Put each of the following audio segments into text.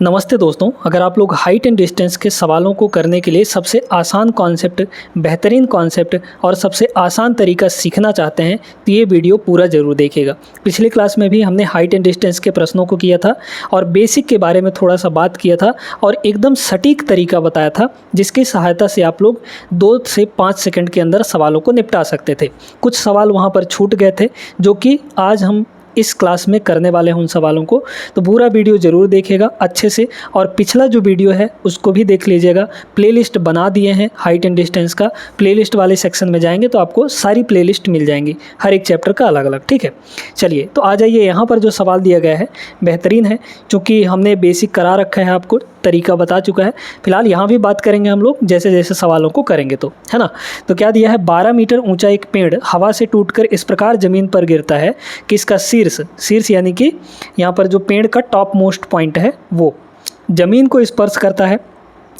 नमस्ते दोस्तों, अगर आप लोग हाइट एंड डिस्टेंस के सवालों को करने के लिए सबसे आसान कॉन्सेप्ट, बेहतरीन कॉन्सेप्ट और सबसे आसान तरीका सीखना चाहते हैं तो ये वीडियो पूरा ज़रूर देखिएगा। पिछली क्लास में भी हमने हाइट एंड डिस्टेंस के प्रश्नों को किया था और बेसिक के बारे में थोड़ा सा बात किया था और एकदम सटीक तरीका बताया था जिसकी सहायता से आप लोग 2 से 5 सेकंड के अंदर सवालों को निपटा सकते थे। कुछ सवाल वहाँ पर छूट गए थे जो कि आज हम इस क्लास में करने वाले हैं उन सवालों को, तो पूरा वीडियो ज़रूर देखिएगा अच्छे से। और पिछला जो वीडियो है उसको भी देख लीजिएगा। प्लेलिस्ट बना दिए हैं हाइट एंड डिस्टेंस का, प्लेलिस्ट वाले सेक्शन में जाएंगे तो आपको सारी प्लेलिस्ट मिल जाएंगी, हर एक चैप्टर का अलग अलग। ठीक है, चलिए तो आ जाइए। यहाँ पर जो सवाल दिया गया है बेहतरीन है, क्योंकि हमने बेसिक करा रखा है, आपको तरीका बता चुका है। फिलहाल यहाँ भी बात करेंगे हम लोग जैसे जैसे सवालों को करेंगे तो, है ना। तो क्या दिया है, 12 मीटर ऊंचा एक पेड़ हवा से टूटकर इस प्रकार ज़मीन पर गिरता है कि इसका शीर्ष यानी कि यहाँ पर जो पेड़ का टॉप मोस्ट पॉइंट है वो ज़मीन को स्पर्श करता है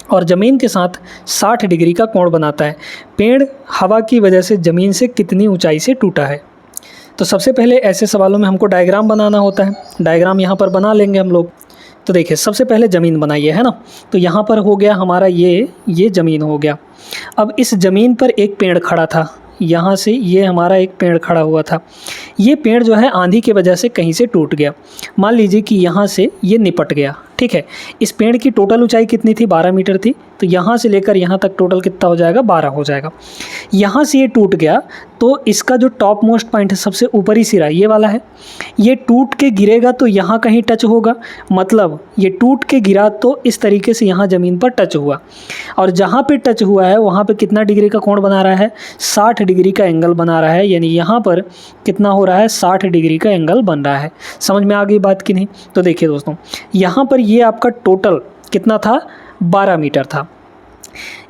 और ज़मीन के साथ 60 डिग्री का कोण बनाता है। पेड़ हवा की वजह से ज़मीन से कितनी ऊंचाई से टूटा है। तो सबसे पहले ऐसे सवालों में हमको डायग्राम बनाना होता है। डायग्राम यहाँ पर बना लेंगे हम लोग। तो देखिए, सबसे पहले ज़मीन बनाइए, है ना। तो यहाँ पर हो गया हमारा ये ज़मीन हो गया। अब इस ज़मीन पर एक पेड़ खड़ा था, यहाँ से ये हमारा एक पेड़ खड़ा हुआ था। ये पेड़ जो है आंधी की वजह से कहीं से टूट गया। मान लीजिए कि यहाँ से ये निपट गया, ठीक है। इस पेड़ की टोटल ऊंचाई कितनी थी, 12 मीटर थी। तो यहाँ से लेकर यहाँ तक टोटल कितना हो जाएगा, 12 हो जाएगा। यहाँ से ये टूट गया तो इसका जो टॉप मोस्ट पॉइंट है, सबसे ऊपरी सिरा ये वाला है, ये टूट के गिरेगा तो यहाँ कहीं टच होगा। मतलब ये टूट के गिरा तो इस तरीके से यहाँ ज़मीन पर टच हुआ और जहाँ पे टच हुआ है वहाँ पे कितना डिग्री का कोण बना रहा है, 60 डिग्री का एंगल बना रहा है। यानी यहाँ पर कितना हो रहा है, 60 डिग्री का एंगल बन रहा है। समझ में आ गई बात कि नहीं। तो देखिए दोस्तों, यहाँ पर ये आपका टोटल कितना था, 12 मीटर था।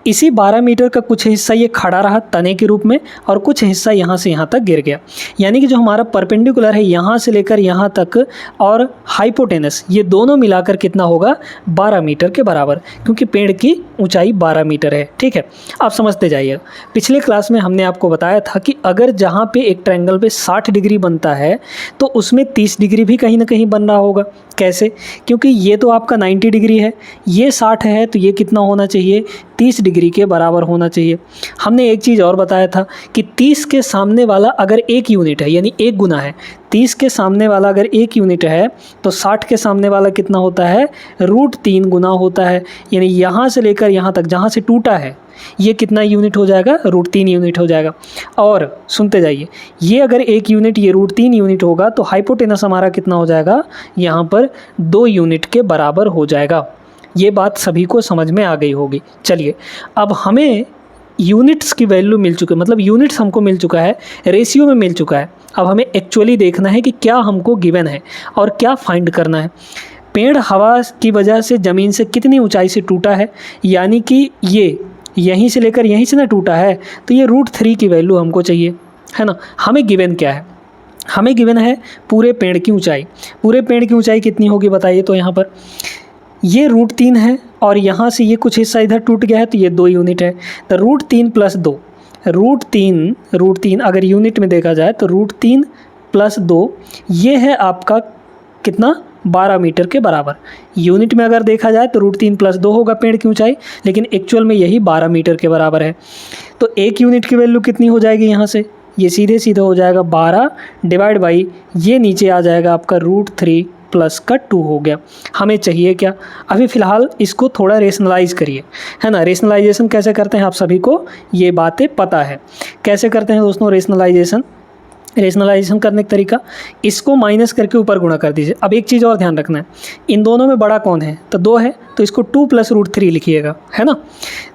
इसी 12 मीटर का कुछ हिस्सा ये खड़ा रहा तने के रूप में और कुछ हिस्सा यहाँ से यहाँ तक गिर गया। यानी कि जो हमारा परपेंडिकुलर है यहाँ से लेकर यहाँ तक और हाइपोटेनस, ये दोनों मिलाकर कितना होगा, 12 मीटर के बराबर, क्योंकि पेड़ की ऊंचाई 12 मीटर है। ठीक है, आप समझते जाइए। पिछले क्लास में हमने आपको बताया था कि अगर जहाँ पे एक ट्रायंगल पे 60 डिग्री बनता है तो उसमें 30 डिग्री भी कहीं ना कहीं बन रहा होगा। कैसे, क्योंकि ये तो आपका 90 डिग्री है, ये 60 है, तो ये कितना होना चाहिए, 30 डिग्री के बराबर होना चाहिए। हमने एक चीज़ और बताया था कि 30 के सामने वाला अगर 1 यूनिट है, यानी 1 गुना है। 30 के सामने वाला अगर 1 यूनिट है तो 60 के सामने वाला कितना होता है, √3 गुना होता है। यानी यहाँ से लेकर यहाँ तक जहाँ से टूटा है ये कितना यूनिट हो जाएगा, √3 यूनिट हो जाएगा। और सुनते जाइए, ये अगर 1 यूनिट, ये √3 यूनिट होगा तो हाइपोटेनस हमारा कितना हो जाएगा, यहाँ पर 2 यूनिट के बराबर हो जाएगा। ये बात सभी को समझ में आ गई होगी। चलिए, अब हमें यूनिट्स की वैल्यू मिल चुकी है, मतलब यूनिट्स हमको मिल चुका है, रेशियो में मिल चुका है। अब हमें एक्चुअली देखना है कि क्या हमको गिवन है और क्या फाइंड करना है। पेड़ हवा की वजह से ज़मीन से कितनी ऊंचाई से टूटा है, यानी कि ये यहीं से लेकर यहीं से ना टूटा है, तो ये √3 की वैल्यू हमको चाहिए, है ना। हमें गिवन क्या है, हमें गिवन है पूरे पेड़ की ऊंचाई। पूरे पेड़ की ऊंचाई कितनी होगी बताइए। तो यहाँ पर ये √3 है और यहाँ से ये कुछ हिस्सा इधर टूट गया है तो ये 2 यूनिट है। तो √3 + 2, √3 अगर यूनिट में देखा जाए तो √3 + 2 ये है आपका कितना, 12 मीटर के बराबर। यूनिट में अगर देखा जाए तो √3 + 2 होगा पेड़ की ऊंचाई, लेकिन एक्चुअल में यही 12 मीटर के बराबर है। तो 1 यूनिट की वैल्यू कितनी हो जाएगी, यहाँ से ये सीधे सीधे हो जाएगा 12 डिवाइड बाई ये नीचे आ जाएगा आपका √3 + 2 हो गया। हमें चाहिए क्या, अभी फ़िलहाल इसको थोड़ा रेशनलाइज करिए, है ना। रेशनलाइजेशन कैसे करते हैं आप सभी को ये बातें पता है। कैसे करते हैं दोस्तों रेशनलाइजेशन करने का तरीका, इसको माइनस करके ऊपर गुणा कर दीजिए। अब एक चीज़ और ध्यान रखना है, इन दोनों में बड़ा कौन है, तो 2 है, तो इसको 2 + √3 लिखिएगा, है ना।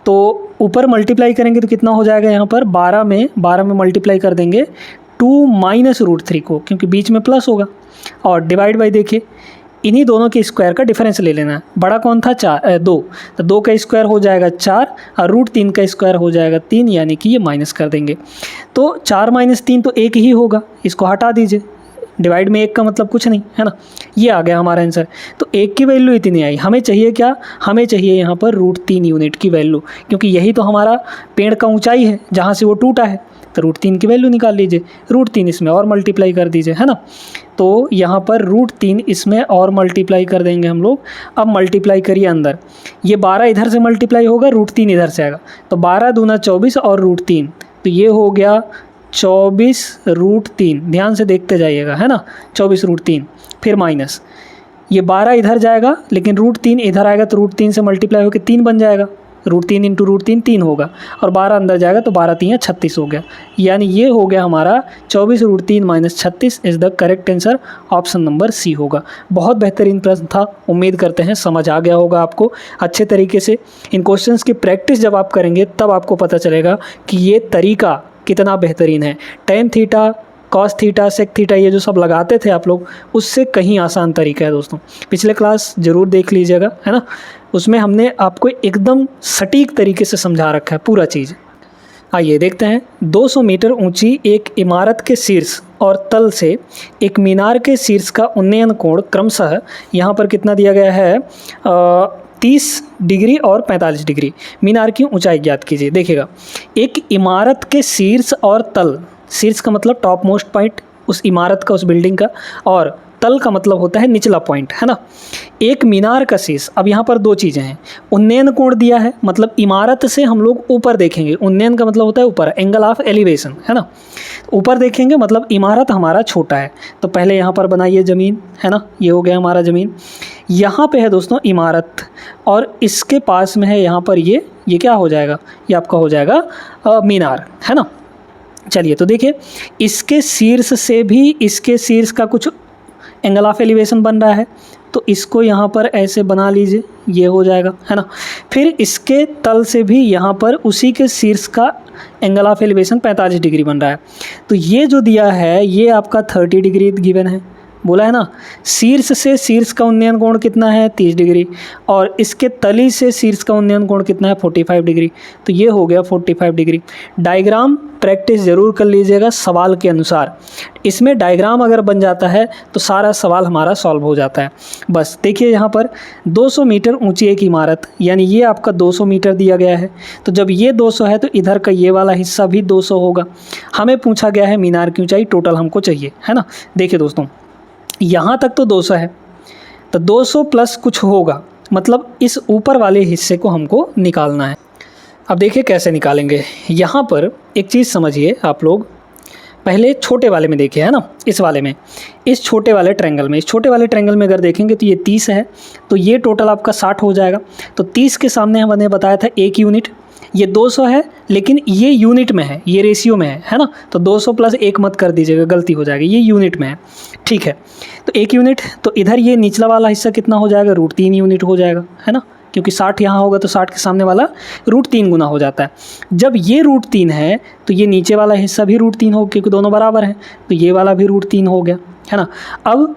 तो ऊपर मल्टीप्लाई करेंगे तो कितना हो जाएगा, यहाँ पर 12 में मल्टीप्लाई कर देंगे 2 - √3 को, क्योंकि बीच में प्लस होगा, और डिवाइड बाई देखिए इन्हीं दोनों के स्क्वायर का डिफरेंस ले लेना है। बड़ा कौन था, 2, तो 2 का स्क्वायर हो जाएगा 4 और √3 का स्क्वायर हो जाएगा 3, यानी कि ये माइनस कर देंगे। तो 4 - 3 तो 1 ही होगा, इसको हटा दीजिए। डिवाइड में 1 का मतलब कुछ नहीं, है ना। ये आ गया हमारा आंसर। तो 1 की वैल्यू इतनी आई। हमें चाहिए क्या, हमें चाहिए यहाँ पर √3 यूनिट की वैल्यू, क्योंकि यही तो हमारा पेड़ का ऊंचाई है जहाँ से वो टूटा है। तो √3 की वैल्यू निकाल लीजिए, √3 इसमें और मल्टीप्लाई कर दीजिए, है ना। तो यहाँ पर √3 इसमें और मल्टीप्लाई कर देंगे हम लोग। अब मल्टीप्लाई करिए अंदर, ये 12 इधर से मल्टीप्लाई होगा, √3 इधर से आएगा, तो 12 दूना 24 और √3, तो ये हो गया 24 √3। ध्यान से देखते जाइएगा, है ना, 24 √3, फिर माइनस ये 12 इधर जाएगा, लेकिन √3 इधर आएगा, तो √3 से मल्टीप्लाई होकर 3 बन जाएगा, √3 इंटू √3 3 होगा, और 12 अंदर जाएगा तो 12 3 36 हो गया। यानी ये हो गया हमारा 24 √3 - 36 is the correct answer, option number C होगा। बहुत बेहतरीन प्रश्न था, उम्मीद करते हैं समझ आ गया होगा आपको अच्छे तरीके से। इन क्वेश्चंस की प्रैक्टिस जब आप करेंगे तब आपको पता चलेगा कि ये तरीका कितना बेहतरीन है। Tan theta, cos theta, sec theta, ये जो सब लगाते थे आप लोग, उससे कहीं आसान तरीका है दोस्तों। पिछले क्लास ज़रूर देख लीजिएगा, है ना, उसमें हमने आपको एकदम सटीक तरीके से समझा रखा है पूरा चीज़। आइए देखते हैं। 200 मीटर ऊंची एक इमारत के शीर्ष और तल से एक मीनार के शीर्ष का उन्नयन कोण क्रमशः यहाँ पर कितना दिया गया है, 30 डिग्री और 45 डिग्री। मीनार की ऊंचाई ज्ञात कीजिए। देखिएगा, एक इमारत के शीर्ष और तल, शीर्ष का मतलब टॉप मोस्ट पॉइंट उस इमारत का, उस बिल्डिंग का, और तल का मतलब होता है निचला पॉइंट, है ना। एक मीनार का शीर्ष, अब यहाँ पर दो चीज़ें हैं। उन्नयन कोण दिया है, मतलब इमारत से हम लोग ऊपर देखेंगे, उन्नयन का मतलब होता है ऊपर, एंगल ऑफ एलिवेशन, है ना। ऊपर देखेंगे मतलब इमारत हमारा छोटा है, तो पहले यहाँ पर बनाइए ज़मीन, है ना, ये हो गया हमारा ज़मीन। यहाँ पे है दोस्तों इमारत, और इसके पास में है यहाँ पर ये क्या हो जाएगा, ये आपका हो जाएगा मीनार, है ना। चलिए तो देखिए, इसके शीर्ष से भी इसके शीर्ष का कुछ एंगल ऑफ एलिवेशन बन रहा है, तो इसको यहाँ पर ऐसे बना लीजिए, ये हो जाएगा, है ना। फिर इसके तल से भी यहाँ पर उसी के शीर्ष का एंगल ऑफ एलिवेशन 45 डिग्री बन रहा है। तो ये जो दिया है ये आपका 30 डिग्री गिवन है, बोला है ना। शीर्ष से शीर्ष का उन्नयन कोण कितना है, 30 डिग्री, और इसके तली से शीर्ष का उन्नयन कोण कितना है, 45 डिग्री। तो ये हो गया 45 डिग्री। डायग्राम प्रैक्टिस ज़रूर कर लीजिएगा सवाल के अनुसार। इसमें डायग्राम अगर बन जाता है तो सारा सवाल हमारा सॉल्व हो जाता है। बस देखिए यहाँ पर 200 मीटर ऊंची एक इमारत, यानी ये आपका 200 मीटर दिया गया है। तो जब ये 200 है तो इधर का ये वाला हिस्सा भी 200 होगा। हमें पूछा गया है मीनार की ऊंचाई टोटल हमको चाहिए, है ना। देखिए दोस्तों, यहाँ तक तो 200 है, तो 200 प्लस कुछ होगा, मतलब इस ऊपर वाले हिस्से को हमको निकालना है। अब देखिए कैसे निकालेंगे। यहाँ पर एक चीज़ समझिए आप लोग, पहले छोटे वाले में देखिए, है ना, इस वाले में, इस छोटे वाले ट्रायंगल में, इस छोटे वाले ट्रायंगल में अगर देखेंगे तो ये 30 है, तो ये टोटल आपका 60 हो जाएगा। तो 30 के सामने हमने बताया था 1 यूनिट, ये 200 है लेकिन ये यूनिट में है, ये रेशियो में है ना। तो 200 प्लस 1 मत कर दीजिएगा, गलती हो जाएगी, ये यूनिट में है, ठीक है। तो 1 यूनिट, तो इधर ये निचला वाला हिस्सा कितना हो जाएगा, √3 यूनिट हो जाएगा, है ना, क्योंकि 60 यहाँ होगा तो 60 के सामने वाला √3 गुना हो जाता है। जब ये √3 है तो ये नीचे वाला हिस्सा भी √3 हो, क्योंकि दोनों बराबर हैं, तो ये वाला भी √3 हो गया, है ना। अब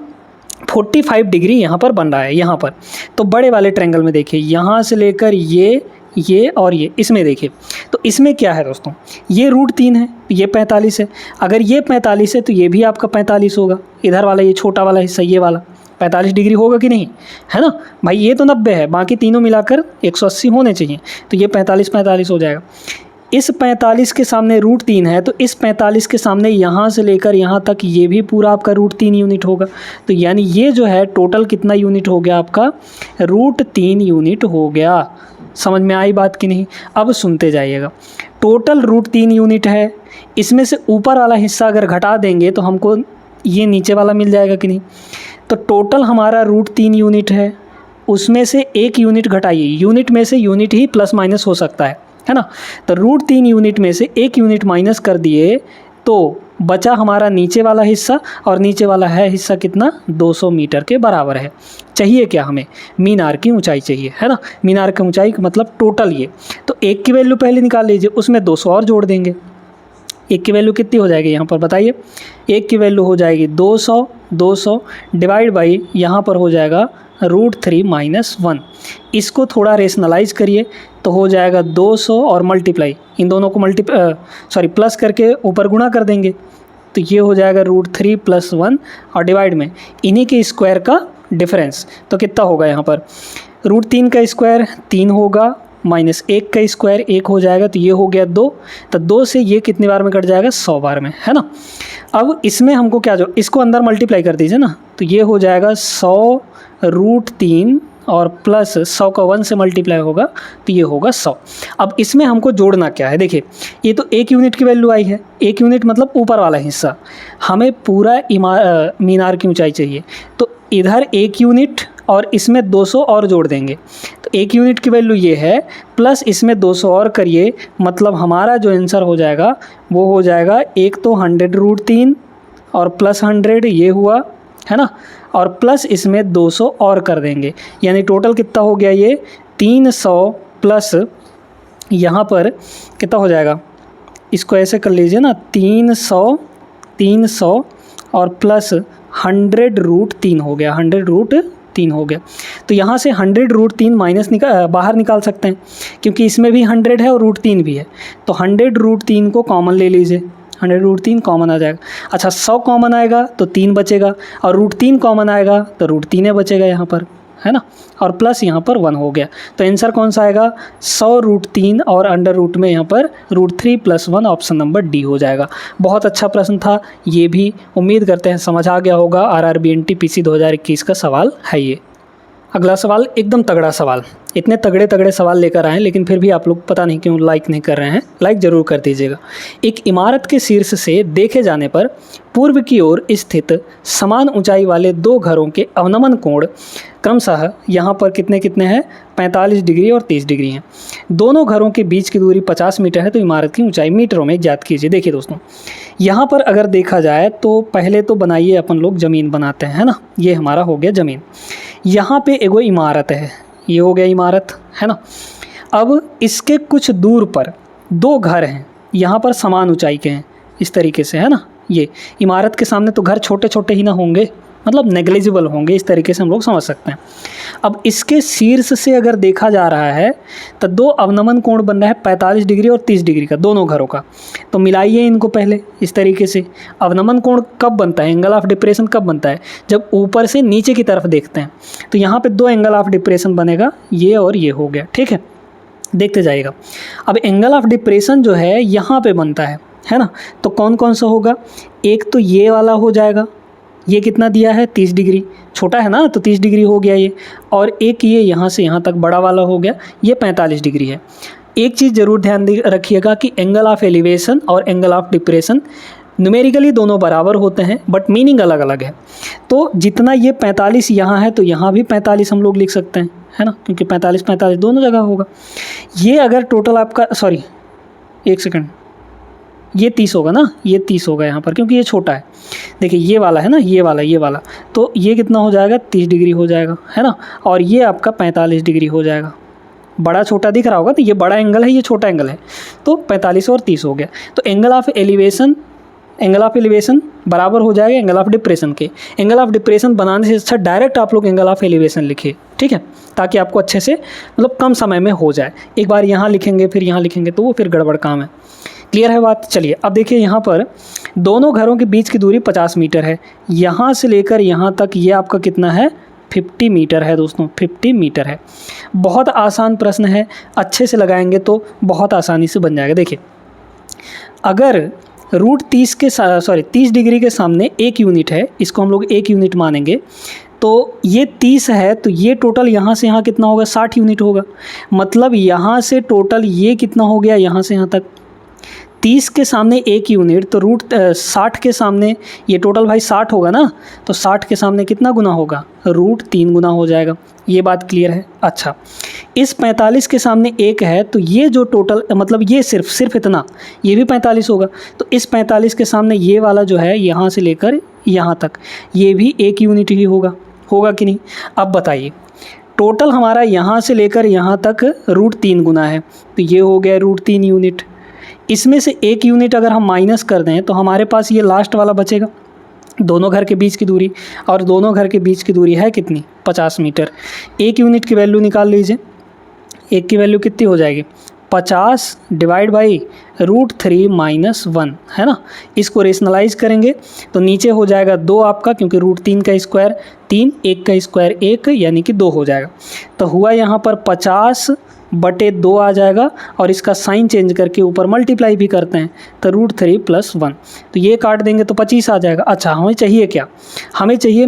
45 डिग्री यहाँ पर बन रहा है, यहाँ पर। तो बड़े वाले ट्रायंगल में देखिए, यहाँ से लेकर ये और ये, इसमें देखिए, तो इसमें क्या है दोस्तों, ये √3 है, ये 45 है। अगर ये 45 है तो ये भी आपका 45 होगा। इधर वाला ये छोटा वाला हिस्सा, ये वाला 45 डिग्री होगा कि नहीं, है ना भाई। ये तो 90 है, बाकी तीनों मिलाकर 180 होने चाहिए, तो ये 45 हो जाएगा। इस 45 के सामने √3 है, तो इस 45 के सामने यहाँ से लेकर यहाँ तक ये भी पूरा आपका √3 यूनिट होगा। तो यानी ये जो है टोटल कितना यूनिट हो गया आपका, √3 यूनिट हो गया। समझ में आई बात कि नहीं। अब सुनते जाइएगा, टोटल √3 यूनिट है, इसमें से ऊपर वाला हिस्सा अगर घटा देंगे तो हमको ये नीचे वाला मिल जाएगा कि नहीं। तो टोटल हमारा √3 यूनिट है, उसमें से 1 यूनिट घटाइए, यूनिट में से यूनिट ही प्लस माइनस हो सकता है ना। तो √3 यूनिट में से 1 यूनिट माइनस कर दिए तो बचा हमारा नीचे वाला हिस्सा, और नीचे वाला है हिस्सा कितना, 200 मीटर के बराबर है। चाहिए क्या हमें, मीनार की ऊंचाई चाहिए, है ना। मीनार की ऊंचाई का मतलब टोटल ये, तो 1 की वैल्यू पहले निकाल लीजिए, उसमें 200 और जोड़ देंगे। 1 की वैल्यू कितनी हो जाएगी यहाँ पर बताइए, 1 की वैल्यू हो जाएगी 200 डिवाइड बाई यहाँ पर हो जाएगा √3 - 1। इसको थोड़ा रेशनलाइज करिए तो हो जाएगा 200 और मल्टीप्लाई, इन दोनों को प्लस करके ऊपर गुणा कर देंगे, तो ये हो जाएगा √3 + 1 और डिवाइड में इन्हीं के स्क्वायर का डिफरेंस। तो कितना होगा यहाँ पर, √3 का स्क्वायर 3 होगा, माइनस 1 का स्क्वायर 1 हो जाएगा, तो ये हो गया 2। तो 2 से ये कितनी बार में कट जाएगा, 100 बार में, है ना। अब इसमें हमको क्या, जो इसको अंदर मल्टीप्लाई कर दीजिए ना, तो ये हो जाएगा 100√3 और प्लस 100 का 1 से मल्टीप्लाई होगा तो ये होगा 100। अब इसमें हमको जोड़ना क्या है, देखिए ये तो 1 यूनिट की वैल्यू आई है, 1 यूनिट मतलब ऊपर वाला हिस्सा, हमें पूरा मीनार की ऊंचाई चाहिए, तो इधर 1 यूनिट और इसमें 200 और जोड़ देंगे, तो 1 यूनिट की वैल्यू ये है, प्लस इसमें 200 और करिए, मतलब हमारा जो आंसर हो जाएगा वो हो जाएगा, एक तो 100√3 और प्लस 100 ये हुआ, है ना, और प्लस इसमें 200 और कर देंगे, यानी टोटल कितना हो गया, ये 300 प्लस यहाँ पर कितना हो जाएगा, इसको ऐसे कर लीजिए ना, 300 और प्लस 100√3 हो गया, 100√3 हो गया। तो यहाँ से 100√3 माइनस बाहर निकाल सकते हैं, क्योंकि इसमें भी 100 है और √3 भी है, तो 100√3 को कॉमन ले लीजिए, 100√3 कॉमन आ जाएगा। अच्छा 100 कॉमन आएगा तो 3 बचेगा, और √3 कॉमन आएगा तो √3 बचेगा यहाँ पर, है ना, और प्लस यहाँ पर 1 हो गया। तो आंसर कौन सा आएगा, 100√3 और अंडर रूट में यहाँ पर √3 + 1, ऑप्शन नंबर डी हो जाएगा। बहुत अच्छा प्रश्न था ये भी, उम्मीद करते हैं समझ आ गया होगा। RRB NTPC 2021 का सवाल है ये। अगला सवाल एकदम तगड़ा सवाल, इतने तगड़े सवाल लेकर आए लेकिन फिर भी आप लोग पता नहीं क्यों लाइक नहीं कर रहे हैं, लाइक ज़रूर कर दीजिएगा। एक इमारत के शीर्ष से देखे जाने पर पूर्व की ओर स्थित समान ऊंचाई वाले 2 घरों के अवनमन कोण क्रमशः यहाँ पर कितने कितने हैं, 45 डिग्री और 30 डिग्री हैं। दोनों घरों के बीच की दूरी 50 मीटर है, तो इमारत की ऊंचाई मीटरों में ज्ञात कीजिए। देखिए दोस्तों, यहाँ पर अगर देखा जाए तो पहले तो बनाइए अपन लोग ज़मीन बनाते हैं, है ना, ये हमारा हो गया ज़मीन। यहाँ पे एगो इमारत है, ये हो गया इमारत, है ना। अब इसके कुछ दूर पर 2 घर हैं, यहाँ पर समान ऊंचाई के हैं, इस तरीके से, है ना। ये इमारत के सामने तो घर छोटे छोटे ही ना होंगे, मतलब नेग्लिजिबल होंगे, इस तरीके से हम लोग समझ सकते हैं। अब इसके शीर्ष से अगर देखा जा रहा है तो 2 अवनमन कोण बन रहा है 45 डिग्री और 30 डिग्री का, दोनों घरों का। तो मिलाइए इनको पहले इस तरीके से। अवनमन कोण कब बनता है, एंगल ऑफ डिप्रेशन कब बनता है, जब ऊपर से नीचे की तरफ देखते हैं। तो यहाँ पे 2 एंगल ऑफ डिप्रेशन बनेगा, ये और ये हो गया, ठीक है, देखते जाइएगा। अब एंगल ऑफ डिप्रेशन जो है यहाँ पे बनता है ना, तो कौन कौन सा होगा, एक तो ये वाला हो जाएगा, ये कितना दिया है 30 डिग्री, छोटा है ना तो 30 डिग्री हो गया ये, और एक ये यहाँ से यहाँ तक बड़ा वाला हो गया, ये 45 डिग्री है। एक चीज़ ज़रूर ध्यान रखिएगा कि एंगल ऑफ एलिवेशन और एंगल ऑफ डिप्रेशन न्यूमेरिकली दोनों बराबर होते हैं, बट मीनिंग अलग अलग है। तो जितना ये 45 यहाँ है तो यहाँ भी 45 हम लोग लिख सकते हैं, है ना, क्योंकि 45 दोनों जगह होगा। ये अगर टोटल आपका, सॉरी एक सेकंड, ये 30 होगा ना, ये 30 होगा यहाँ पर, क्योंकि ये छोटा है। देखिए ये वाला है ना, ये वाला, तो ये कितना हो जाएगा, 30 डिग्री हो जाएगा, है ना, और ये आपका 45 डिग्री हो जाएगा। बड़ा छोटा दिख रहा होगा, तो ये बड़ा एंगल है, ये छोटा एंगल है, तो 45 और 30 हो गया। तो एंगल ऑफ एलिवेशन बराबर हो जाएगा एंगल ऑफ डिप्रेशन के। एंगल ऑफ डिप्रेशन बनाने से अच्छा डायरेक्ट आप लोग एंगल ऑफ एलिवेशन लिखिए, ठीक है, ताकि आपको अच्छे से मतलब कम समय में हो जाए। एक बार यहाँ लिखेंगे फिर यहाँ लिखेंगे तो वो फिर गड़बड़ काम है। क्लियर है बात। चलिए अब देखिए, यहाँ पर दोनों घरों के बीच की दूरी 50 मीटर है, यहाँ से लेकर यहाँ तक ये आपका कितना है, 50 मीटर है दोस्तों, 50 मीटर है। बहुत आसान प्रश्न है, अच्छे से लगाएंगे तो बहुत आसानी से बन जाएगा। देखिए अगर √30 डिग्री के सामने 1 यूनिट है, इसको हम लोग 1 यूनिट मानेंगे, तो ये 30 है, तो ये टोटल यहाँ से यहाँ कितना होगा, 60 यूनिट होगा। मतलब यहाँ से टोटल ये कितना हो गया, यहाँ से यहाँ तक 30 के सामने 1 यूनिट, तो √60 के सामने ये टोटल भाई 60 होगा ना, तो 60 के सामने कितना गुना होगा, √3 गुना हो जाएगा। ये बात क्लियर है। अच्छा, इस 45 के सामने 1 है, तो ये जो टोटल मतलब ये सिर्फ इतना, ये भी 45 होगा। तो इस 45 के सामने ये वाला जो है यहाँ से लेकर यहाँ तक, ये भी 1 यूनिट ही होगा कि नहीं। अब बताइए, टोटल हमारा यहाँ से लेकर यहाँ तक √3 गुना है, तो ये हो गया √3 यूनिट। इसमें से 1 यूनिट अगर हम माइनस कर दें तो हमारे पास ये लास्ट वाला बचेगा, दोनों घर के बीच की दूरी, और दोनों घर के बीच की दूरी है कितनी, 50 मीटर। 1 यूनिट की वैल्यू निकाल लीजिए, 1 की वैल्यू कितनी हो जाएगी, 50 डिवाइड बाई √3 - 1, है ना। इसको रेशनलाइज करेंगे तो नीचे हो जाएगा 2 आपका, क्योंकि √3 का स्क्वायर 3, 1 का स्क्वायर 1, यानी कि 2 हो जाएगा। तो हुआ यहाँ पर 50 बटे 2 आ जाएगा और इसका साइन चेंज करके ऊपर मल्टीप्लाई भी करते हैं तो √3 + 1, तो ये काट देंगे तो 25 आ जाएगा। अच्छा, हमें चाहिए क्या? हमें चाहिए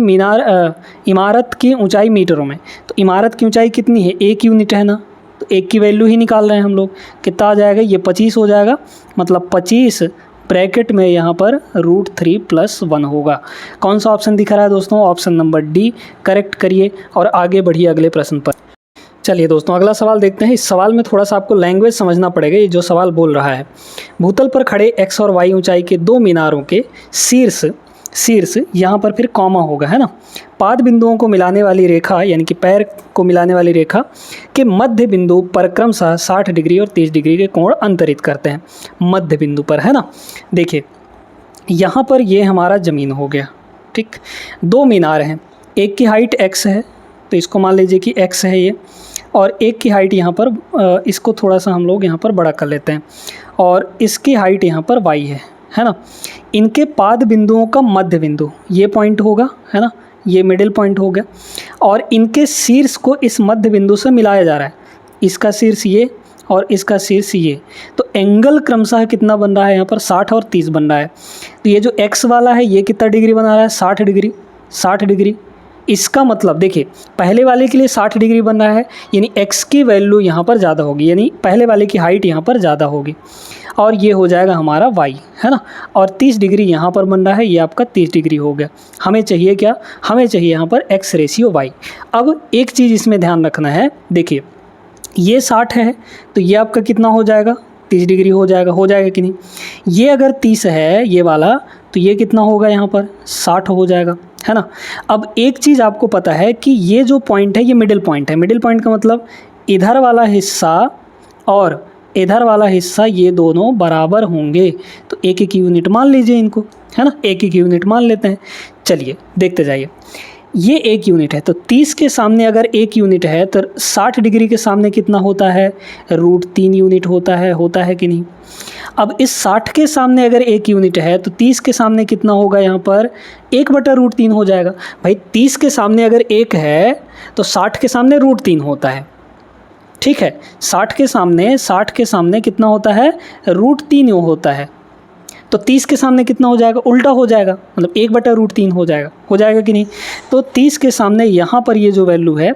इमारत की ऊंचाई मीटरों में। तो इमारत की ऊंचाई कितनी है? 1 यूनिट है ना, तो 1 की वैल्यू ही निकाल रहे हैं हम लोग। कितना आ जाएगा? ये 25 हो जाएगा, मतलब 25 ब्रैकेट में यहाँ पर √3 + 1 होगा। कौन सा ऑप्शन दिख रहा है दोस्तों? ऑप्शन नंबर डी करेक्ट करिए और आगे बढ़िए अगले प्रश्न पर। चलिए दोस्तों, अगला सवाल देखते हैं। इस सवाल में थोड़ा सा आपको लैंग्वेज समझना पड़ेगा। ये जो सवाल बोल रहा है, भूतल पर खड़े x और y ऊंचाई के 2 मीनारों के शीर्ष यहाँ पर फिर कॉमा होगा, है ना। पाद बिंदुओं को मिलाने वाली रेखा, यानी कि पैर को मिलाने वाली रेखा के मध्य बिंदु पर क्रमशः 60 डिग्री और 30 डिग्री के कोण अंतरित करते हैं। मध्य बिंदु पर, है ना। देखिए यहाँ पर ये हमारा ज़मीन हो गया, ठीक। 2 मीनार हैं, एक की हाइट x है, तो इसको मान लीजिए कि x है ये, और एक की हाइट यहाँ पर इसको थोड़ा सा हम लोग यहाँ पर बड़ा कर लेते हैं, और इसकी हाइट यहाँ पर y है ना। इनके पाद बिंदुओं का मध्य बिंदु ये पॉइंट होगा, है ना, ये मिडिल पॉइंट हो गया, और इनके शीर्ष को इस मध्य बिंदु से मिलाया जा रहा है। इसका शीर्ष ये और इसका शीर्ष ये, तो एंगल क्रमशः कितना बन रहा है यहाँ पर? 60 और 30 बन रहा है। तो ये जो x वाला है ये कितना डिग्री बना रहा है? 60 डिग्री। 60 डिग्री, इसका मतलब देखिए पहले वाले के लिए 60 डिग्री बन रहा है, यानी x की वैल्यू यहाँ पर ज़्यादा होगी, यानी पहले वाले की हाइट यहाँ पर ज़्यादा होगी, और ये हो जाएगा हमारा y, है ना। और 30 डिग्री यहाँ पर बन रहा है, ये आपका 30 डिग्री हो गया। हमें चाहिए क्या? हमें चाहिए यहाँ पर x/y। अब एक चीज़ इसमें ध्यान रखना है, देखिए ये 60 है तो ये आपका कितना हो जाएगा? 30 डिग्री हो जाएगा कि नहीं। ये अगर 30 है ये वाला, तो ये कितना होगा यहाँ पर? 60 हो जाएगा, है ना। अब एक चीज़ आपको पता है कि ये जो पॉइंट है ये मिडिल पॉइंट है। मिडिल पॉइंट का मतलब इधर वाला हिस्सा और इधर वाला हिस्सा ये दोनों बराबर होंगे, तो 1-1 यूनिट मान लीजिए इनको, है ना, 1-1 यूनिट मान लेते हैं। चलिए देखते जाइए, ये 1 यूनिट है, तो 30 के सामने अगर 1 यूनिट है तो 60 डिग्री के सामने कितना होता है? √3 यूनिट होता है कि नहीं। अब इस 60 के सामने अगर 1 यूनिट है तो 30 के सामने कितना होगा? यहाँ पर 1/√3 हो जाएगा। भाई 30 के सामने अगर 1 है तो 60 के सामने √3 होता है, ठीक है। 60 के सामने कितना होता है? √3 होता है। तो 30 के सामने कितना हो जाएगा? उल्टा हो जाएगा, मतलब 1/√3 हो जाएगा कि नहीं। तो 30 के सामने यहाँ पर ये जो वैल्यू है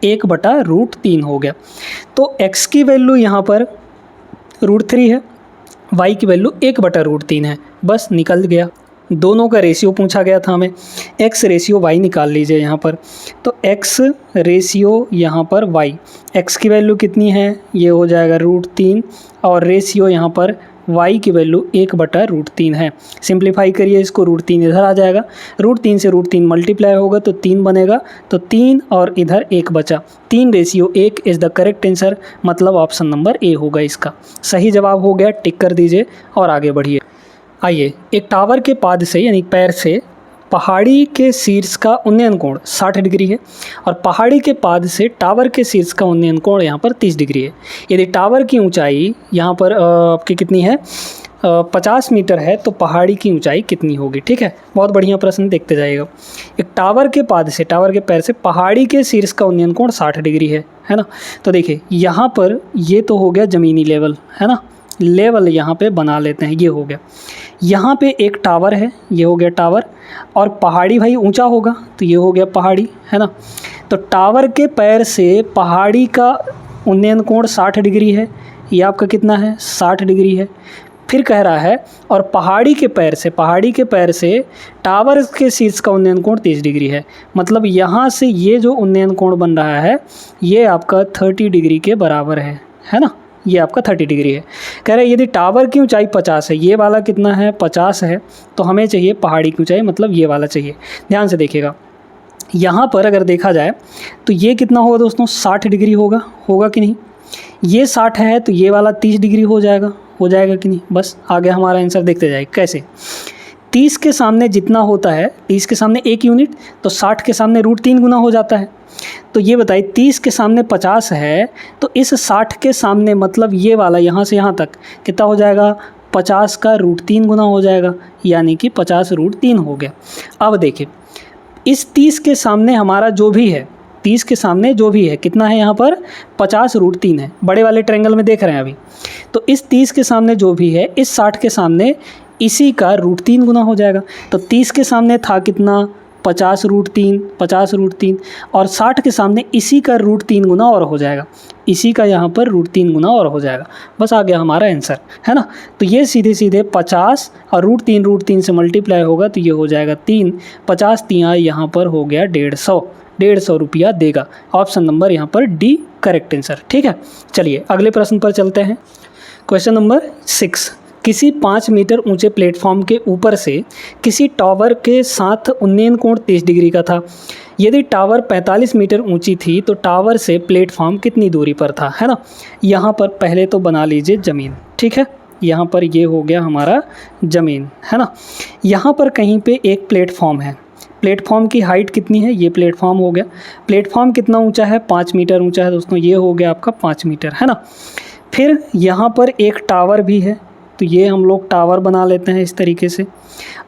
1/√3 हो गया। तो x की वैल्यू यहाँ पर √3 है, y की वैल्यू 1/√3 है, बस निकल गया। दोनों का रेशियो पूछा गया था हमें, x/y निकाल लीजिए यहाँ पर। तो x/ यहाँ पर y, x की वैल्यू कितनी है? ये हो जाएगा √3, और रेशियो यहाँ पर y की वैल्यू 1/√3 है। सिंप्लीफाई करिए इसको, √3 इधर आ जाएगा, √3 से √3 मल्टीप्लाई होगा तो 3 बनेगा, तो 3 और इधर 1 बचा, 3/1 इज़ द करेक्ट आंसर, मतलब ऑप्शन नंबर ए होगा इसका सही जवाब हो गया। टिक कर दीजिए और आगे बढ़िए। आइए, एक टावर के पाद से यानी पैर से पहाड़ी के शीर्ष का उन्नयन कोण 60 डिग्री है, और पहाड़ी के पाद से टावर के शीर्ष का उन्नयन कोण यहाँ पर 30 डिग्री है। यदि टावर की ऊंचाई यहाँ पर आपकी कितनी है? 50 मीटर है, तो पहाड़ी की ऊंचाई कितनी होगी? ठीक है, बहुत बढ़िया प्रश्न, देखते जाइएगा। एक टावर के पैर से पहाड़ी के शीर्ष का उन्नयन कोण 60 डिग्री है ना। तो देखिए यहाँ पर ये तो हो गया ज़मीनी लेवल, है ना, लेवल यहाँ पे बना लेते हैं, ये हो गया। यहाँ पे एक टावर है, ये हो गया टावर, और पहाड़ी भाई ऊंचा होगा तो ये हो गया पहाड़ी, है ना। तो टावर के पैर से पहाड़ी का उन्नयन कोण 60 डिग्री है, ये आपका कितना है? 60 डिग्री है। फिर कह रहा है और पहाड़ी के पैर से टावर के शीर्ष का उन्नयन कोण 30 डिग्री है, मतलब यहाँ से ये जो उन्नयन कोण बन रहा है ये आपका 30 डिग्री के बराबर है ना, ये आपका 30 डिग्री है। कह रहे हैं यदि टावर की ऊंचाई 50 है, ये वाला कितना है? 50 है, तो हमें चाहिए पहाड़ी की ऊंचाई, मतलब ये वाला चाहिए। ध्यान से देखिएगा, यहाँ पर अगर देखा जाए तो ये कितना होगा दोस्तों? 60 डिग्री होगा कि नहीं। ये 60 है तो ये वाला 30 डिग्री हो जाएगा कि नहीं। बस आ गया हमारा आंसर, देखते जाए कैसे। 30 के सामने जितना होता है, 30 के सामने 1 यूनिट, तो 60 के सामने √3 गुना हो जाता है। तो ये बताइए 30 के सामने 50 है, तो इस 60 के सामने मतलब ये वाला यहाँ से यहाँ तक कितना हो जाएगा? 50 का √3 गुना हो जाएगा, यानी कि 50 √3 हो गया। अब देखिए इस 30 के सामने हमारा जो भी है, 30 के सामने जो भी है कितना है यहाँ पर 50√3 है, बड़े वाले ट्रायंगल में देख रहे हैं अभी। तो इस 30 के सामने जो भी है इस 60 के सामने इसी का √3 गुना हो जाएगा। तो 30 के सामने था कितना 50√3 और 60 के सामने इसी का √3 गुना और हो जाएगा, इसी का यहाँ पर √3 गुना और हो जाएगा। बस आ गया हमारा आंसर, है ना। तो ये सीधे सीधे 50 और √3 से मल्टीप्लाई होगा तो ये हो जाएगा 3, 50 3 यहाँ पर हो गया 150 रुपया देगा। ऑप्शन नंबर यहाँ पर डी करेक्ट आंसर। ठीक है, चलिए अगले प्रश्न पर चलते हैं। क्वेश्चन नंबर 6, किसी 5 मीटर ऊंचे प्लेटफॉर्म के ऊपर से किसी टावर के साथ उन्नयन कोण 30 डिग्री का था। यदि टावर 45 मीटर ऊंची थी तो टावर से प्लेटफॉर्म कितनी दूरी पर था, है ना। यहाँ पर पहले तो बना लीजिए ज़मीन, ठीक है। यहाँ पर ये हो गया हमारा ज़मीन, है ना। यहाँ पर कहीं पे एक प्लेटफॉर्म है, प्लेटफॉर्म की हाइट कितनी है, ये प्लेटफॉर्म हो गया। प्लेटफॉर्म कितना ऊंचा है, 5 मीटर ऊंचा है दोस्तों, ये हो गया आपका 5 मीटर, है ना। फिर यहाँ पर एक टावर भी है, तो ये हम लोग टावर बना लेते हैं इस तरीके से,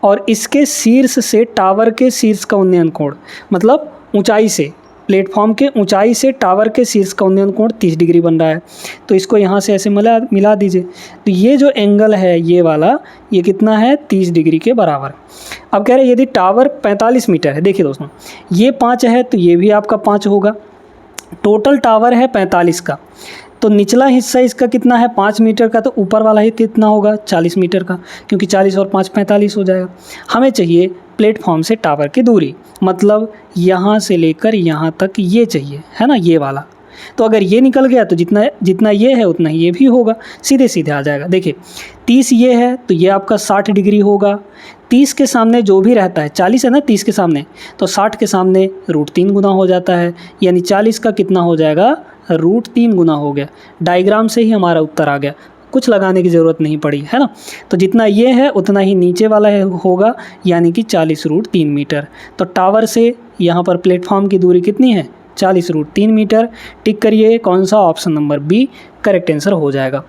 और इसके शीर्ष से टावर के शीर्ष का उन्नयन कोण, मतलब ऊंचाई से, प्लेटफॉर्म के ऊंचाई से टावर के शीर्ष का उन्नयन कोण 30 डिग्री बन रहा है। तो इसको यहाँ से ऐसे मिला दीजिए। तो ये जो एंगल है ये वाला, ये कितना है 30 डिग्री के बराबर। अब कह रहे हैं यदि टावर 45 मीटर है, देखिए दोस्तों ये 5 है तो ये भी आपका 5 होगा। टोटल टावर है 45 का, तो निचला हिस्सा इसका कितना है 5 मीटर का, तो ऊपर वाला ही कितना होगा 40 मीटर का, क्योंकि 40 और 5 45 हो जाएगा। हमें चाहिए प्लेटफॉर्म से टावर की दूरी, मतलब यहाँ से लेकर यहाँ तक ये चाहिए, है ना, ये वाला। तो अगर ये निकल गया तो जितना ये है उतना ही ये भी होगा, सीधे सीधे आ जाएगा। देखिए 30 ये है तो ये आपका 60 डिग्री होगा। 30 के सामने जो भी रहता है, 40 है ना 30 के सामने, तो 60 के सामने √3 गुना हो जाता है, यानी 40 का कितना हो जाएगा √3 गुना हो गया। डायग्राम से ही हमारा उत्तर आ गया, कुछ लगाने की ज़रूरत नहीं पड़ी, है ना। तो जितना ये है उतना ही नीचे वाला होगा, यानी कि 40√3 मीटर। तो टावर से यहाँ पर प्लेटफॉर्म की दूरी कितनी है 40√3 मीटर। टिक करिए, कौन सा, option number B correct answer हो जाएगा।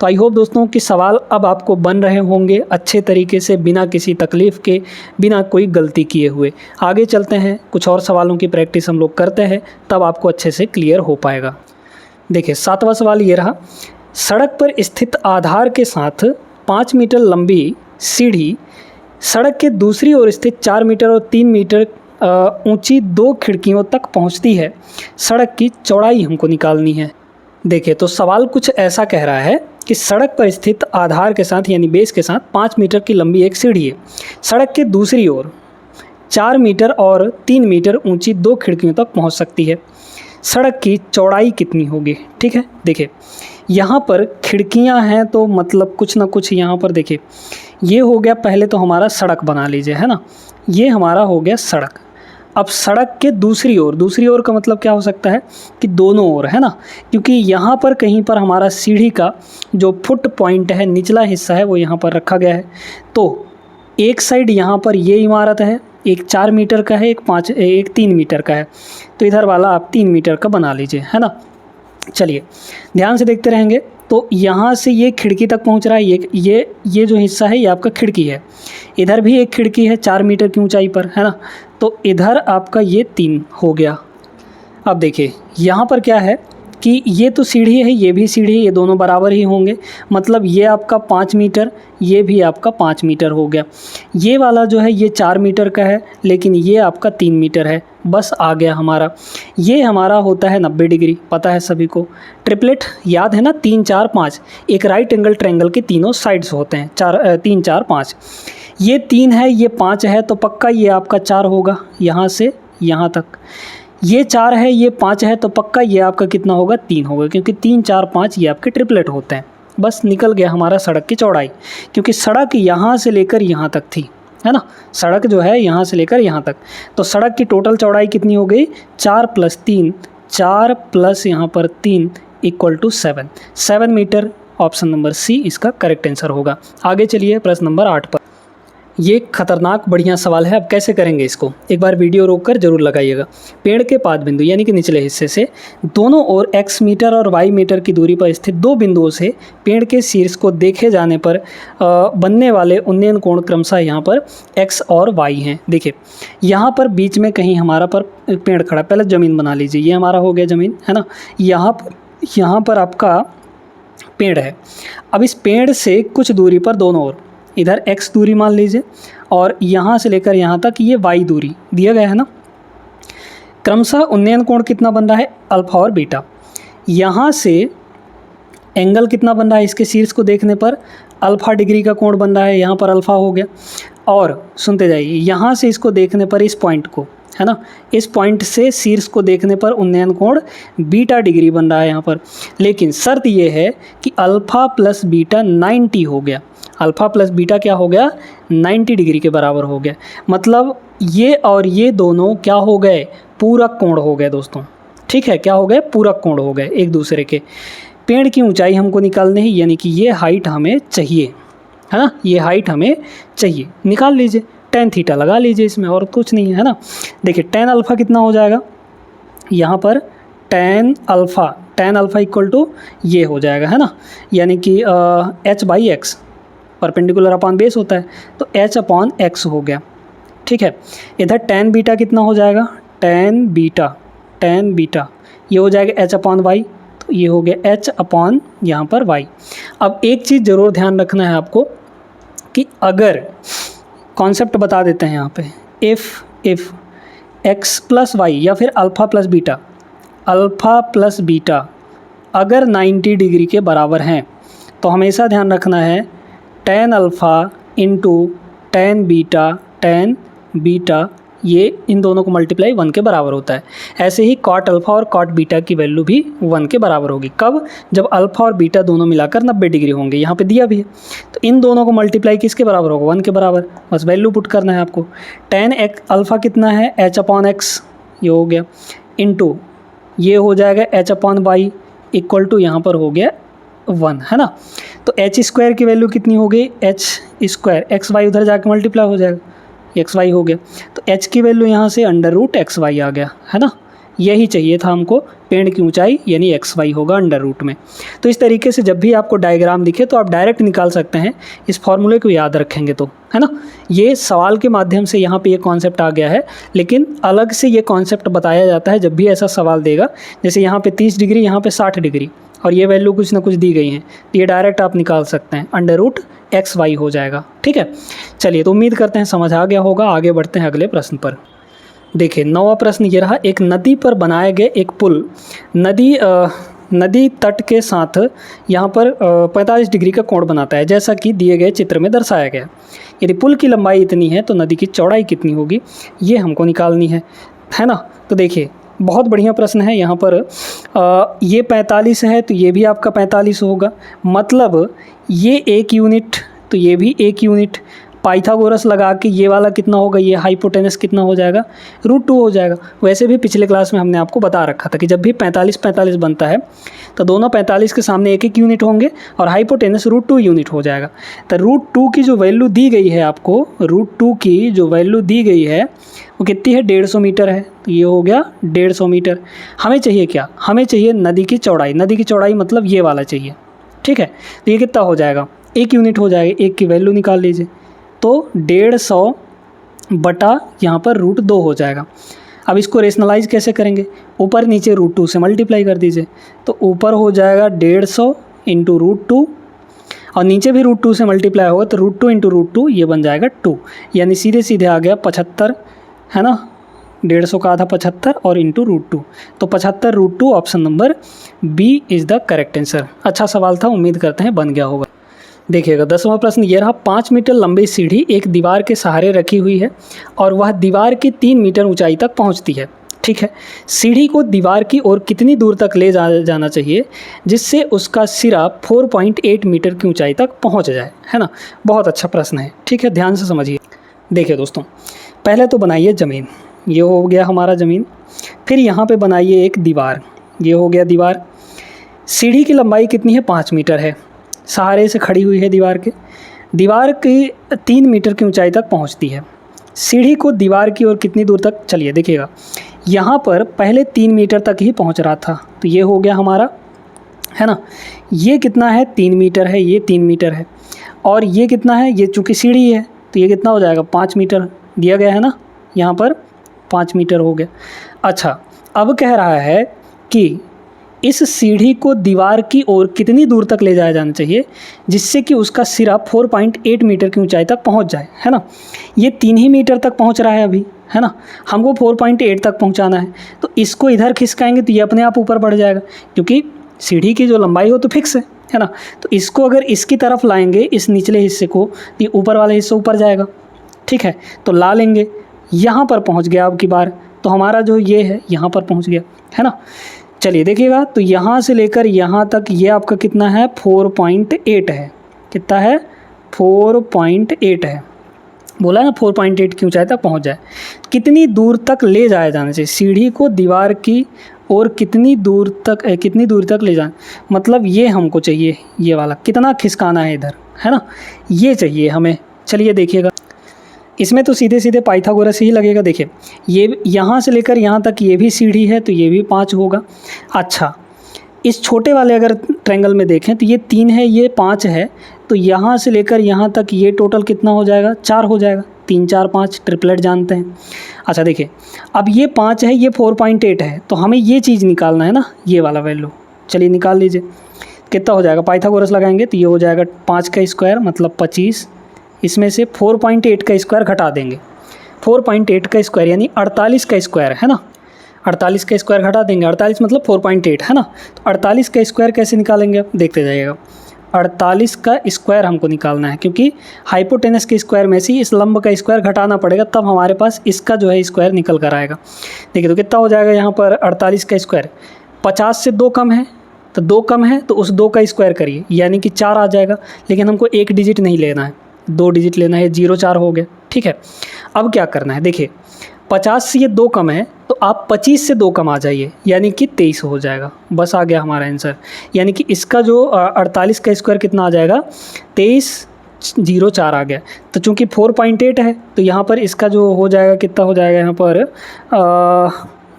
तो आई होप दोस्तों कि सवाल अब आपको बन रहे होंगे अच्छे तरीके से, बिना किसी तकलीफ़ के, बिना कोई गलती किए हुए। आगे चलते हैं, कुछ और सवालों की प्रैक्टिस हम लोग करते हैं, तब आपको अच्छे से क्लियर हो पाएगा। देखिए 7वां सवाल ये रहा, सड़क पर स्थित आधार के साथ 5 मीटर लंबी सीढ़ी सड़क के दूसरी ओर स्थित 4 मीटर और 3 मीटर ऊंची 2 खिड़कियों तक पहुंचती है। सड़क की चौड़ाई हमको निकालनी है। देखिए तो सवाल कुछ ऐसा कह रहा है कि सड़क पर स्थित आधार के साथ यानी बेस के साथ 5 मीटर की लंबी एक सीढ़ी है, सड़क के दूसरी ओर 4 मीटर और 3 मीटर ऊंची 2 खिड़कियों तक पहुंच सकती है। सड़क की चौड़ाई कितनी होगी, ठीक है। देखिए यहाँ पर खिड़कियाँ हैं तो मतलब कुछ ना कुछ यहाँ पर देखिए, ये हो गया, पहले तो हमारा सड़क बना लीजिए, है ना, ये हमारा हो गया सड़क। अब सड़क के दूसरी ओर का मतलब क्या हो सकता है कि दोनों ओर, है ना, क्योंकि यहाँ पर कहीं पर हमारा सीढ़ी का जो फुट पॉइंट है, निचला हिस्सा है, वो यहाँ पर रखा गया है। तो एक साइड यहाँ पर ये इमारत है, एक 4 मीटर का है, एक 3 मीटर का है, तो इधर वाला आप 3 मीटर का बना लीजिए, है ना। चलिए ध्यान से देखते रहेंगे। तो यहाँ से ये खिड़की तक पहुँच रहा है, ये जो हिस्सा है ये आपका खिड़की है, इधर भी एक खिड़की है 4 मीटर की ऊंचाई पर, है ना। तो इधर आपका ये 3 हो गया। अब देखिए यहाँ पर क्या है कि ये तो सीढ़ी है, ये भी सीढ़ी है, ये दोनों बराबर ही होंगे, मतलब ये आपका 5 मीटर, ये भी आपका 5 मीटर हो गया। ये वाला जो है ये 4 मीटर का है, लेकिन ये आपका 3 मीटर है। बस आ गया हमारा, ये हमारा होता है 90 डिग्री, पता है सभी को। ट्रिपलेट याद है ना, 3 4 5, एक राइट एंगल ट्रायंगल के तीनों साइड्स होते हैं, 3 4 5। ये 3 है, ये 5 है, तो पक्का ये आपका 4 होगा यहाँ से यहाँ तक। ये 4 है, ये 5 है, तो पक्का ये आपका कितना होगा 3 होगा, क्योंकि 3 4 5 ये आपके ट्रिपलेट होते हैं। बस निकल गया हमारा सड़क की चौड़ाई, क्योंकि सड़क यहाँ से लेकर यहाँ तक थी, है ना, सड़क जो है यहाँ से लेकर यहाँ तक। तो सड़क की टोटल चौड़ाई कितनी हो गई 4 + 3, 4 + यहाँ पर 3 = 7 मीटर। ऑप्शन नंबर सी इसका करेक्ट आंसर होगा। आगे चलिए प्रश्न नंबर 8 पर। ये खतरनाक बढ़िया सवाल है। अब कैसे करेंगे इसको, एक बार वीडियो रोककर जरूर लगाइएगा। पेड़ के पाद बिंदु यानी कि निचले हिस्से से दोनों ओर x मीटर और y मीटर की दूरी पर स्थित दो बिंदुओं से पेड़ के शीर्ष को देखे जाने पर बनने वाले उन्नयन कोण क्रमशः यहाँ पर x और y हैं। देखिए यहाँ पर बीच में कहीं हमारा पर पेड़ खड़ा, पहले ज़मीन बना लीजिए, ये हमारा हो गया ज़मीन, है ना। यहाँ पर आपका पेड़ है। अब इस पेड़ से कुछ दूरी पर दोनों ओर, इधर x दूरी मान लीजिए और यहाँ से लेकर यहाँ तक ये y दूरी दिया गया है ना। क्रमशः उन्नयन कोण कितना बन रहा है, अल्फा और बीटा। यहाँ से एंगल कितना बन रहा है, इसके शीर्ष को देखने पर अल्फा डिग्री का कोण बन रहा है, यहाँ पर अल्फा हो गया। और सुनते जाइए, यहाँ से इसको देखने पर इस पॉइंट को, है ना, इस पॉइंट से शीर्ष को देखने पर उन्नयन कोण बीटा डिग्री बन रहा है यहाँ पर। लेकिन शर्त ये है कि अल्फ़ा प्लस बीटा 90 हो गया। अल्फ़ा प्लस बीटा क्या हो गया, 90 डिग्री के बराबर हो गया। मतलब ये और ये दोनों क्या हो गए, पूरक कोण हो गए दोस्तों। ठीक है, क्या हो गए, पूरक कोण हो गए एक दूसरे के। पेड़ की ऊंचाई हमको निकालनी है, यानी कि ये हाइट हमें चाहिए, है ना, ये हाइट हमें चाहिए। निकाल लीजिए, tan थीटा लगा लीजिए इसमें, और कुछ नहीं है ना। देखिए tan अल्फ़ा कितना हो जाएगा, यहाँ पर tan अल्फ़ा इक्वल टू ये हो जाएगा, है ना, यानी कि h/x परपेंडिकुलर अपॉन बेस होता है, तो h/x हो गया। ठीक है, इधर tan बीटा कितना हो जाएगा, tan बीटा ये हो जाएगा h/y, तो ये हो गया h/ यहाँ पर y। अब एक चीज़ ज़रूर ध्यान रखना है आपको कि अगर कॉन्सेप्ट बता देते हैं यहाँ पे, इफ़ x प्लस वाई या फिर अल्फ़ा प्लस बीटा अगर 90 डिग्री के बराबर हैं, तो हमेशा ध्यान रखना है tan alpha into tan beta ये इन दोनों को मल्टीप्लाई 1 के बराबर होता है। ऐसे ही cot अल्फ़ा और cot बीटा की वैल्यू भी 1 के बराबर होगी। कब, जब अल्फ़ा और बीटा दोनों मिलाकर 90 डिग्री होंगे, यहाँ पे दिया भी है। तो इन दोनों को मल्टीप्लाई किसके बराबर होगा, 1 के बराबर। बस वैल्यू पुट करना है आपको। tan अल्फ़ा कितना है, h/x ये हो गया, इंटू ये हो जाएगा h/y इक्वल टू यहाँ पर हो गया 1, है ना। तो h² की वैल्यू कितनी हो गई, h², xy उधर जाके मल्टीप्लाई हो जाएगा, xy हो गया। तो h की वैल्यू यहाँ से √xy आ गया, है ना। यही चाहिए था हमको, पेड़ की ऊंचाई यानी xy होगा √ में। तो इस तरीके से जब भी आपको डायग्राम दिखे तो आप डायरेक्ट निकाल सकते हैं, इस फॉर्मूले को याद रखेंगे तो, है ना। ये सवाल के माध्यम से यहाँ पे ये कॉन्सेप्ट आ गया है, लेकिन अलग से ये कॉन्सेप्ट बताया जाता है जब भी ऐसा सवाल देगा। जैसे यहाँ पे 30 डिग्री, यहाँ पे 60 डिग्री और ये वैल्यू कुछ ना कुछ दी गई हैं, तो ये डायरेक्ट आप निकाल सकते हैं, √xy हो जाएगा। ठीक है, चलिए, तो उम्मीद करते हैं समझ आ गया होगा। आगे बढ़ते हैं अगले प्रश्न पर। देखिए 9वां प्रश्न ये रहा, एक नदी पर बनाए गए एक पुल नदी तट के साथ यहाँ पर 45 डिग्री का कोण बनाता है, जैसा कि दिए गए चित्र में दर्शाया गया। यदि पुल की लंबाई इतनी है तो नदी की चौड़ाई कितनी होगी, ये हमको निकालनी है ना। तो देखिए बहुत बढ़िया प्रश्न है। यहाँ पर ये 45 है तो ये भी आपका 45 होगा, मतलब ये 1 यूनिट तो ये भी 1 यूनिट। पाइथागोरस लगा के ये वाला कितना होगा, ये हाइपोटेनस कितना हो जाएगा, √2 हो जाएगा। वैसे भी पिछले क्लास में हमने आपको बता रखा था कि जब भी 45 बनता है तो दोनों 45 के सामने 1 यूनिट होंगे और हाइपोटेनस √2 यूनिट हो जाएगा। तो √2 की जो वैल्यू दी गई है आपको, √2 की जो वैल्यू दी गई है वो कितनी है, 150 मीटर है। तो ये हो गया 150 मीटर। हमें चाहिए क्या, हमें चाहिए नदी की चौड़ाई। नदी की चौड़ाई मतलब ये वाला चाहिए। ठीक है, तो ये कितना हो जाएगा, 1 यूनिट हो जाएगा। 1 की वैल्यू निकाल लीजिए, तो 150 बटा यहाँ पर √2 हो जाएगा। अब इसको रेशनलाइज कैसे करेंगे, ऊपर नीचे √2 से मल्टीप्लाई कर दीजिए, तो ऊपर हो जाएगा 150 इंटू √2 और नीचे भी √2 से मल्टीप्लाई होगा तो √2 इंटू √2 ये बन जाएगा 2, यानी सीधे सीधे आ गया 75, है ना। 150 का आधा 75 और इंटू √2, तो 75 √2 option number B is the correct answer. अच्छा सवाल था, उम्मीद करते हैं बन गया होगा। देखिएगा 10वां प्रश्न ये रहा, 5 मीटर लंबी सीढ़ी एक दीवार के सहारे रखी हुई है और वह दीवार की 3 मीटर ऊंचाई तक पहुंचती है। ठीक है, सीढ़ी को दीवार की ओर कितनी दूर तक ले जाना चाहिए जिससे उसका सिरा 4.8 मीटर की ऊंचाई तक पहुंच जाए, है ना। बहुत अच्छा प्रश्न है। ठीक है, ध्यान से समझिए। देखिए दोस्तों, पहले तो बनाइए ज़मीन, ये हो गया हमारा ज़मीन। फिर यहाँ पे बनाइए एक दीवार, ये हो गया दीवार। सीढ़ी की लंबाई कितनी है, 5 मीटर है, सहारे से खड़ी हुई है दीवार के। दीवार की 3 मीटर की ऊंचाई तक पहुंचती है। सीढ़ी को दीवार की ओर कितनी दूर तक, चलिए देखिएगा, यहाँ पर पहले 3 मीटर तक ही पहुँच रहा था, तो ये हो गया हमारा, है ना। ये कितना है, 3 मीटर है, ये 3 मीटर है, और ये कितना है, ये चूँकि सीढ़ी है तो ये कितना हो जाएगा, 5 मीटर दिया गया है ना, यहाँ पर 5 मीटर हो गया। अच्छा, अब कह रहा है कि इस सीढ़ी को दीवार की ओर कितनी दूर तक ले जाया जाना चाहिए जिससे कि उसका सिरा 4.8 मीटर की ऊंचाई तक पहुंच जाए, है ना। ये 3 ही मीटर तक पहुंच रहा है अभी, है ना, हमको 4.8 तक पहुंचाना है, तो इसको इधर खिसकाएंगे तो ये अपने आप ऊपर बढ़ जाएगा, क्योंकि सीढ़ी की जो लंबाई हो तो फिक्स है ना। तो इसको अगर इसकी तरफ लाएंगे, इस निचले हिस्से को, तो ये ऊपर वाला हिस्सा ऊपर जाएगा, ठीक है। तो ला लेंगे, यहाँ पर पहुँच गया अब की बार, तो हमारा जो ये है यहाँ पर पहुँच गया, है ना। चलिए देखिएगा, तो यहाँ से लेकर यहाँ तक ये आपका कितना है, 4.8 है, कितना है, 4.8 है, बोला है ना 4.8 की ऊंचाई तक पहुँच जाए। कितनी दूर तक ले जाया जाना चाहिए सीढ़ी को दीवार की और कितनी दूर तक ले जाना, मतलब ये हमको चाहिए, ये वाला कितना खिसकाना है इधर, है ना, ये चाहिए हमें। चलिए देखिएगा, इसमें तो सीधे सीधे पाइथागोरस ही लगेगा। देखिए, ये यहाँ से लेकर यहाँ तक ये भी सीढ़ी है, तो ये भी 5 होगा। अच्छा, इस छोटे वाले अगर ट्रायंगल में देखें तो ये 3 है, ये 5 है, तो यहाँ से लेकर यहाँ तक ये टोटल कितना हो जाएगा, 4 हो जाएगा। 3 4 5 ट्रिपलेट जानते हैं। अच्छा देखिए, अब ये 5 है, ये 4.8 है, तो हमें ये चीज़ निकालना है ना, ये वाला वैल्यू। चलिए निकाल लीजिए, कितना हो जाएगा, पाइथागोरस लगाएंगे तो ये हो जाएगा 5 का स्क्वायर मतलब 25, इसमें से 4.8 का स्क्वायर घटा देंगे, 4.8 का स्क्वायर यानी 48 का स्क्वायर, है ना, 48 का स्क्वायर घटा देंगे, 48 मतलब 4.8, है ना। तो 48 का स्क्वायर कैसे निकालेंगे आप देखते जाइएगा। 48 का स्क्वायर हमको निकालना है, क्योंकि हाइपोटेनस के स्क्वायर में से इस लंब का स्क्वायर घटाना पड़ेगा, तब हमारे पास इसका जो है स्क्वायर निकल कर आएगा। देखिए तो कितना हो जाएगा यहाँ पर 48 का स्क्वायर, 50 से 2 कम है, तो 2 कम है तो उस 2 का स्क्वायर करिए, यानी कि 4 आ जाएगा। लेकिन हमको 1 डिजिट नहीं लेना है, 2 डिजिट लेना है, 0 4 हो गया, ठीक है। अब क्या करना है, देखिए 50 से ये 2 कम है, तो आप 25 से 2 कम आ जाइए, यानी कि 23 हो जाएगा। बस आ गया हमारा आंसर, यानी कि इसका जो 48 का स्क्वायर कितना आ जाएगा, 23 0 4 आ गया। तो चूँकि 4.8 है तो यहाँ पर इसका जो हो जाएगा, कितना हो जाएगा यहाँ पर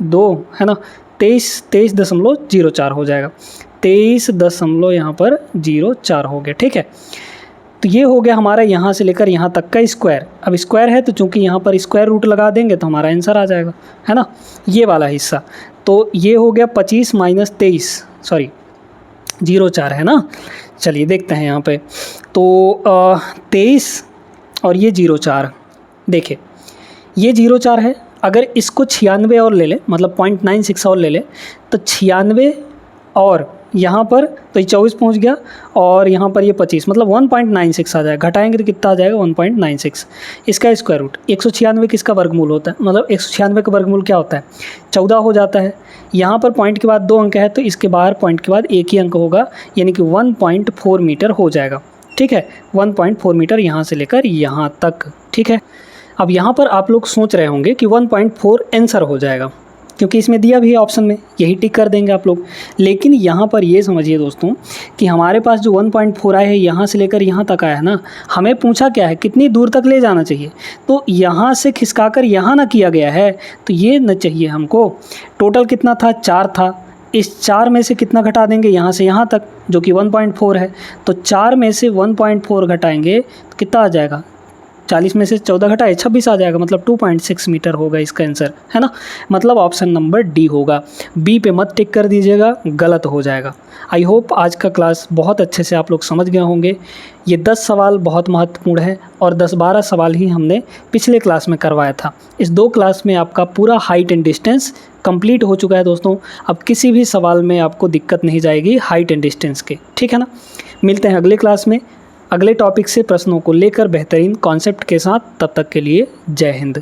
2, है ना, 23.04 हो जाएगा, 23 यहाँ पर 04 हो गया, ठीक है। तो ये हो गया हमारा यहाँ से लेकर यहाँ तक का स्क्वायर। अब स्क्वायर है तो चूंकि यहाँ पर स्क्वायर रूट लगा देंगे तो हमारा आंसर आ जाएगा, है ना, ये वाला हिस्सा। तो ये हो गया 25 माइनस 23, सॉरी 04 है ना। चलिए देखते हैं यहाँ पे, तो 23 और ये 04, देखिए ये 04 है, अगर इसको 96 और ले ले, मतलब 0.96 और ले ले, तो 96 और यहाँ पर तो ये 24 पहुँच गया, और यहाँ पर ये 25 मतलब 1.96 आ जाएगा। घटाएंगे तो कितना आ जाएगा, 1.96। इसका स्क्वायर रूट 196 किसका वर्गमूल होता है, मतलब 196 का वर्गमूल क्या होता है, 14 हो जाता है। यहाँ पर पॉइंट के बाद 2 अंक है, तो इसके बाहर पॉइंट के बाद 1 ही अंक होगा, यानी कि 1.4 मीटर हो जाएगा, ठीक है। 1.4 मीटर यहाँ से लेकर यहाँ तक, ठीक है। अब यहाँ पर आप लोग सोच रहे होंगे कि 1.4 आंसर हो जाएगा, क्योंकि इसमें दिया भी है ऑप्शन में, यही टिक कर देंगे आप लोग। लेकिन यहाँ पर ये समझिए दोस्तों कि हमारे पास जो 1.4 आया है, यहाँ से लेकर यहाँ तक आया है ना, हमें पूछा क्या है, कितनी दूर तक ले जाना चाहिए, तो यहाँ से खिसकाकर यहाँ ना किया गया है, तो ये न चाहिए हमको। टोटल कितना था, 4 था, इस 4 में से कितना घटा देंगे, यहाँ से यहाँ तक, जो कि 1.4 है, तो 4 में से 1.4 घटाएंगे तो कितना आ जाएगा, 40 में से 14 घटाए 26 आ जाएगा, मतलब 2.6 मीटर होगा इसका आंसर, है ना। मतलब ऑप्शन नंबर डी होगा, बी पे मत टिक कर दीजिएगा, गलत हो जाएगा। आई होप आज का क्लास बहुत अच्छे से आप लोग समझ गए होंगे। ये 10 सवाल बहुत महत्वपूर्ण है, और 10-12 सवाल ही हमने पिछले क्लास में करवाया था। इस 2 क्लास में आपका पूरा हाइट एंड डिस्टेंस कंप्लीट हो चुका है दोस्तों। अब किसी भी सवाल में आपको दिक्कत नहीं जाएगी हाइट एंड डिस्टेंस के, ठीक है ना। मिलते हैं अगले क्लास में अगले टॉपिक से प्रश्नों को लेकर बेहतरीन कॉन्सेप्ट के साथ। तब तक के लिए जय हिंद।